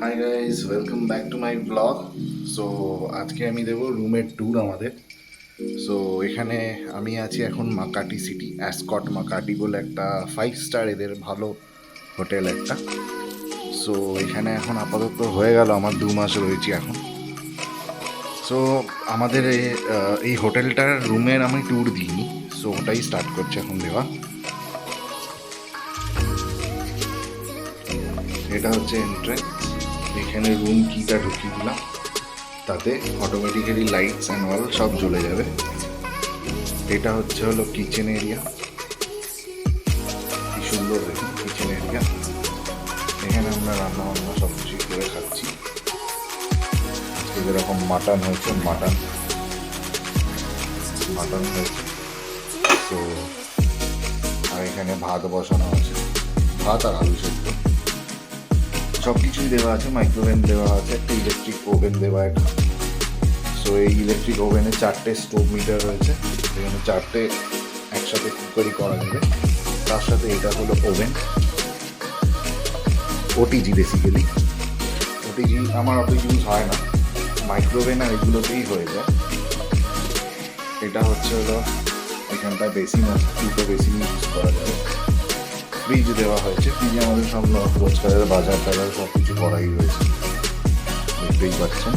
Hi guys, welcome back to my blog. So আজকে আমি দেবো রুমের ট্যুর আমাদের। সো এখানে আমি আছি এখন মাকাটি সিটি, অ্যাসকট মাকাটি বলে একটা 5 স্টার এদের ভালো হোটেল একটা। সো এখানে এখন আপাতত হয়ে গেল আমার 2 মাস রয়েছি এখন। সো আমাদের এই হোটেলটার রুমের আমি ট্যুর দিইনি, সো ওটাই স্টার্ট করছে এখন দেওয়া। এটা হচ্ছে এন্ট্রেন্স। এখানে রুম কিটা ঢুকিয়ে দিলাম, তাতে অটোমেটিক্যালি লাইটস অ্যান্ড অল সব জ্বলে যাবে। এটা হলো কিচেন এরিয়া। কি সুন্দর দেখুন কিচেন এরিয়া। এখানে আমরা রান্না বান্না সব কিছু করে খাচ্ছি। আজকে যেরকম মাটন হয়েছে, মাটন হয়েছে। তো আর এখানে ভাত বসানো আছে, ভাত আর আলু সেদ্ধ সব কিছুই দেওয়া আছে। মাইক্রোওভেন দেওয়া আছে, একটা ইলেকট্রিক ওভেন দেওয়া একটা। সো এই ইলেকট্রিক ওভেনে 4টে স্টোভ মিটার রয়েছে, এখানে 4টে একসাথে কুকারি করা যাবে। তার সাথে এটা হলো ওভেন, ওটিজি বেসিক্যালি। ওটিজি আমার অত ইউজ হয় না, মাইক্রোওভেন আর এগুলোতেই হয়ে যায়। এটা হলো এখানটায় বেসিন আছে, 2টো বেসিন ইউজ করা যাবে। ফ্রিজ দেওয়া হয়েছে, ফ্রিজে আমাদের সব রোজকারের বাজার টাজার সব কিছু করাই রয়েছে, দেখতেই পাচ্ছেন।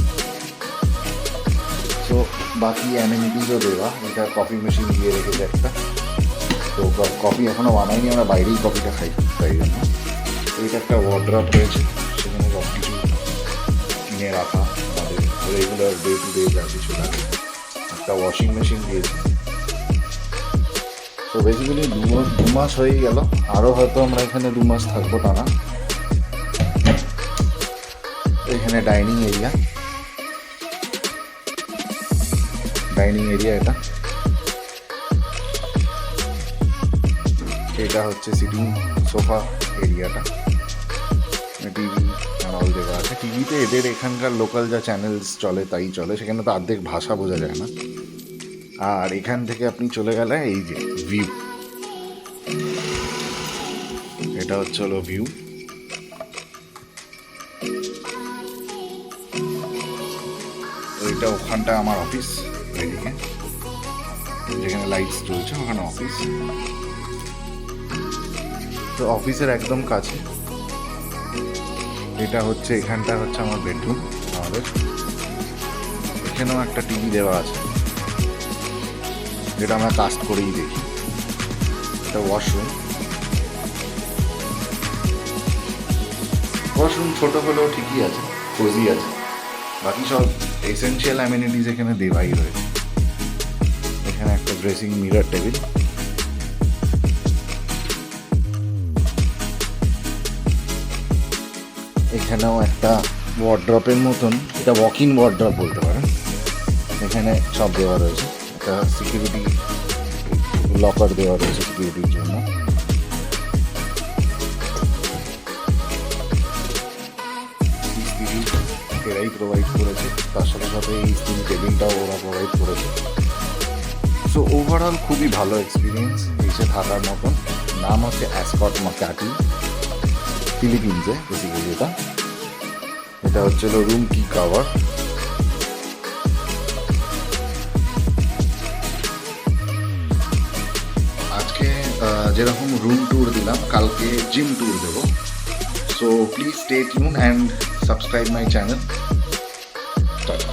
তো বাকি অ্যামিনিটিসও দেওয়া। এটা কফি মেশিন দিয়ে রেখেছে একটা। তো কফি এখনও বানাইনি, আমরা বাইরেই কফিটা খাই, তাই জন্য। তো এটা একটা ওয়ার্ড্রপ রয়েছে, সেখানে সব কিছু কিনে রাখা আমাদের রেগুলার ডে টু ডে যা কিছু লাগে। একটা ওয়াশিং মেশিন দিয়েছে। তো বেসিক্যালি 2 মাস হয়ে গেল, আরও হয়তো আমরা এখানে 2 মাস থাকবো টানা। এখানে ডাইনিং এরিয়া এটা হচ্ছে সিটিং সোফা এরিয়াটা। টিভি অল দেওয়া আছে। টিভিতে এদের এখানকার লোকাল যা চ্যানেলস চলে তাই চলে, সেখানে তো অর্ধেক ভাষা বোঝা যায় না। আর এখান থেকে আপনি চলে গেলে এই যে ভিউ, এটা হলো ভিউ। তো এটা ওখানটা আমার অফিস, এদিকে যেখানে লাইটস চলছে ওখানে অফিস। তো অফিসের একদম কাছে এটা এখানটা আমার বেডরুম। আমাদের এখানেও একটা টিভি দেওয়া আছে, যেটা আমরা কাস্ট করেই দেখি। এটা ওয়াশরুম ছোট হলেও ঠিকই আছে, কোজি আছে। বাকি সব এসেনশিয়াল অ্যামিনিটিস এখানে দেওয়াই রয়েছে। এখানে একটা ড্রেসিং মিরর টেবিল। এখানেও একটা ওয়ার্ড্রপের মতন, এটা ওয়াক ইন ওয়ার্ড্রপ বলতে পারেন। এখানে সব দেওয়া রয়েছে, একটা সিকিউরিটি লকার দেওয়া রয়েছে সিকিউরিটির জন্য। এরাই প্রোভাইড করেছে, তার সাথে সাথে এই স্টিল টেবিলটাও ওরা প্রোভাইড করেছে। সো ওভারঅল খুবই ভালো এক্সপিরিয়েন্স এসে থাকার মতন। নাম হচ্ছে অ্যাসকট মাকাটি, ফিলিপিন্সে বেসিক্যালি। এটা হলো রুম কি কাভার। আজকে যেরকম রুম ট্যুর দিলাম, কালকে জিম ট্যুর দেবো। So please stay tune and subscribe my channel. Tata.